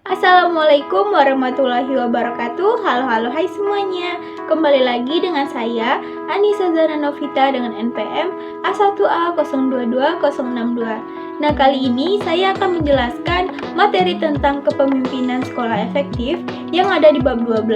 Assalamualaikum warahmatullahi wabarakatuh. Halo hai semuanya. Kembali lagi dengan saya Anissa Zana Novita dengan NPM A1A022062. Nah, kali ini saya akan menjelaskan materi tentang kepemimpinan sekolah efektif yang ada di bab 12.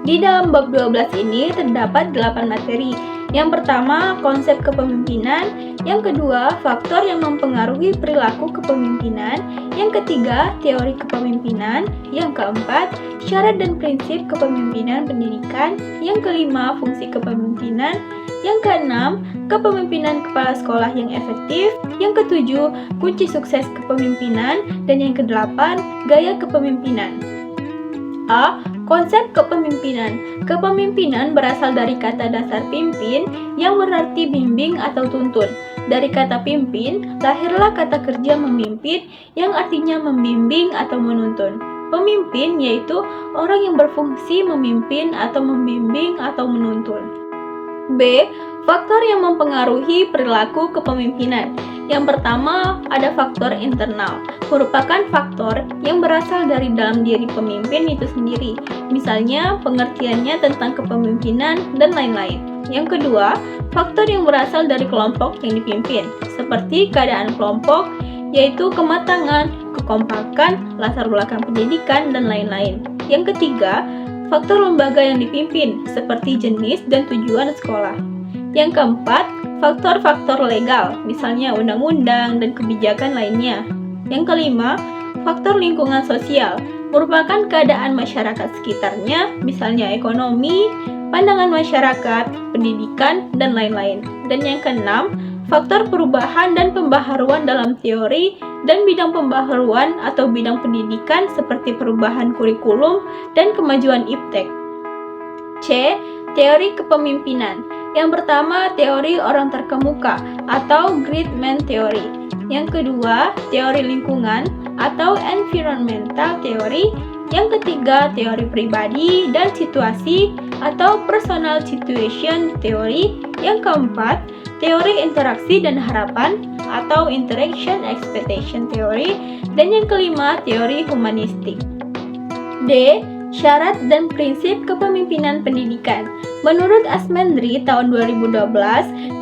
Di dalam bab 12 ini terdapat 8 materi. Yang pertama, konsep kepemimpinan. Yang kedua, faktor yang mempengaruhi perilaku kepemimpinan. Yang ketiga, teori kepemimpinan. Yang keempat, syarat dan prinsip kepemimpinan pendidikan. Yang kelima, fungsi kepemimpinan. Yang keenam, kepemimpinan kepala sekolah yang efektif. Yang ketujuh, kunci sukses kepemimpinan. Dan yang kedelapan, gaya kepemimpinan. A. Konsep kepemimpinan. Kepemimpinan berasal dari kata dasar pimpin yang berarti bimbing atau tuntun. Dari kata pimpin, lahirlah kata kerja memimpin yang artinya membimbing atau menuntun. Pemimpin yaitu orang yang berfungsi memimpin atau membimbing atau menuntun. B. Faktor yang mempengaruhi perilaku kepemimpinan. Yang pertama, ada faktor internal, merupakan faktor yang berasal dari dalam diri pemimpin itu sendiri, misalnya pengertiannya tentang kepemimpinan dan lain-lain. Yang kedua, faktor yang berasal dari kelompok yang dipimpin, seperti keadaan kelompok, yaitu kematangan, kekompakan, latar belakang pendidikan, dan lain-lain. Yang ketiga, faktor lembaga yang dipimpin, seperti jenis dan tujuan sekolah. Yang keempat, faktor-faktor legal, misalnya undang-undang dan kebijakan lainnya. Yang kelima, faktor lingkungan sosial, merupakan keadaan masyarakat sekitarnya, misalnya ekonomi, pandangan masyarakat, pendidikan, dan lain-lain. Dan yang keenam, faktor perubahan dan pembaharuan dalam teori dan bidang pembaharuan atau bidang pendidikan seperti perubahan kurikulum dan kemajuan iptek. C. Teori kepemimpinan. Yang pertama, teori orang terkemuka atau great man theory. Yang kedua, teori lingkungan atau environmental theory. Yang ketiga, teori pribadi dan situasi atau personal situation theory. Yang keempat, teori interaksi dan harapan atau interaction expectation theory. Dan yang kelima, teori humanistik. D. Syarat dan prinsip kepemimpinan pendidikan. Menurut Asmendri tahun 2012,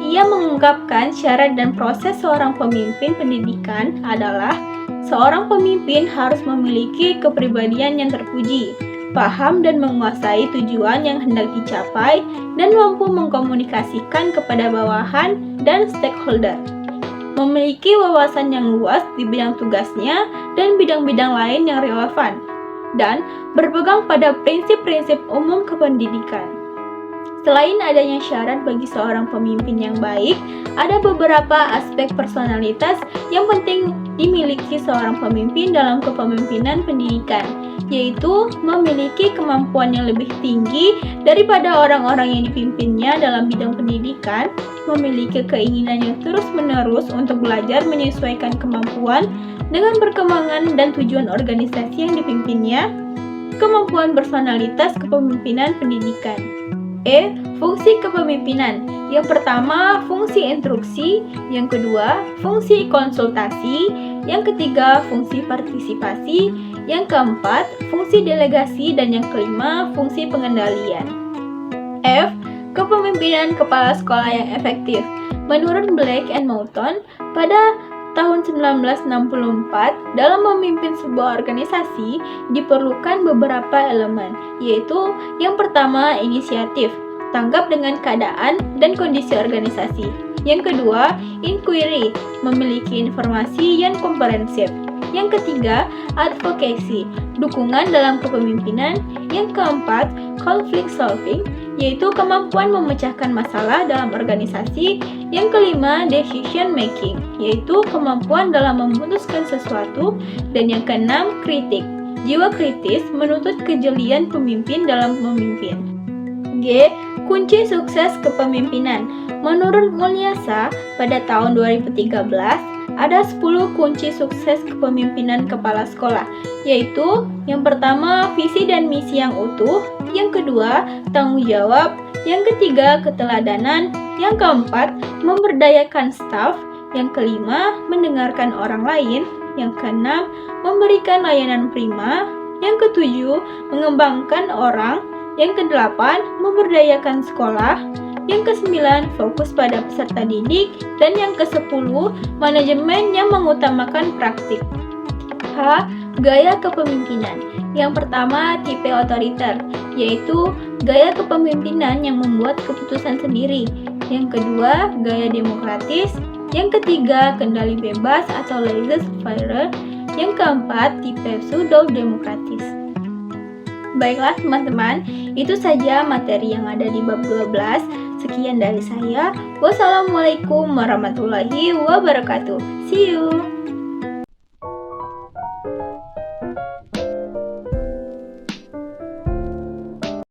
ia mengungkapkan syarat dan proses seorang pemimpin pendidikan adalah seorang pemimpin harus memiliki kepribadian yang terpuji, paham dan menguasai tujuan yang hendak dicapai, dan mampu mengkomunikasikan kepada bawahan dan stakeholder. Memiliki wawasan yang luas di bidang tugasnya dan bidang-bidang lain yang relevan, dan berpegang pada prinsip-prinsip umum kependidikan. Selain adanya syarat bagi seorang pemimpin yang baik, ada beberapa aspek personalitas yang penting dimiliki seorang pemimpin dalam kepemimpinan pendidikan, yaitu memiliki kemampuan yang lebih tinggi daripada orang-orang yang dipimpinnya dalam bidang pendidikan, memiliki keinginan yang terus-menerus untuk belajar menyesuaikan kemampuan dengan perkembangan dan tujuan organisasi yang dipimpinnya, kemampuan personalitas kepemimpinan pendidikan. E. Fungsi kepemimpinan. Yang pertama, fungsi instruksi. Yang kedua, fungsi konsultasi. Yang ketiga, fungsi partisipasi. Yang keempat, fungsi delegasi. Dan yang kelima, fungsi pengendalian. F. Kepemimpinan kepala sekolah yang efektif. Menurut Black and Moulton, pada tahun 1964, dalam memimpin sebuah organisasi diperlukan beberapa elemen, yaitu yang pertama, inisiatif, tanggap dengan keadaan dan kondisi organisasi. Yang kedua, inquiry, memiliki informasi yang komprehensif. Yang ketiga, advocacy, dukungan dalam kepemimpinan. Yang keempat, conflict solving, yaitu kemampuan memecahkan masalah dalam organisasi. Yang kelima, decision making, yaitu kemampuan dalam memutuskan sesuatu. Dan yang keenam, kritik, jiwa kritis menuntut kejelian pemimpin dalam memimpin. G. Kunci sukses kepemimpinan. Menurut Mulyasa, pada tahun 2013, ada 10 kunci sukses kepemimpinan kepala sekolah, yaitu yang pertama, visi dan misi yang utuh. Yang kedua, tanggung jawab. Yang ketiga, keteladanan. Yang keempat, memberdayakan staf. Yang kelima, mendengarkan orang lain. Yang keenam, memberikan layanan prima. Yang ketujuh, mengembangkan orang. Yang kedelapan, memberdayakan sekolah. Yang kesembilan, fokus pada peserta didik. Dan yang kesepuluh, manajemen yang mengutamakan praktik. H. Gaya kepemimpinan. Yang pertama, tipe otoriter, yaitu gaya kepemimpinan yang membuat keputusan sendiri. Yang kedua, gaya demokratis. Yang ketiga, kendali bebas atau laissez-faire. Yang keempat, tipe pseudo-demokratis. Baiklah teman-teman, itu saja materi yang ada di bab 12. Sekian dari saya. Wassalamualaikum warahmatullahi wabarakatuh. See you!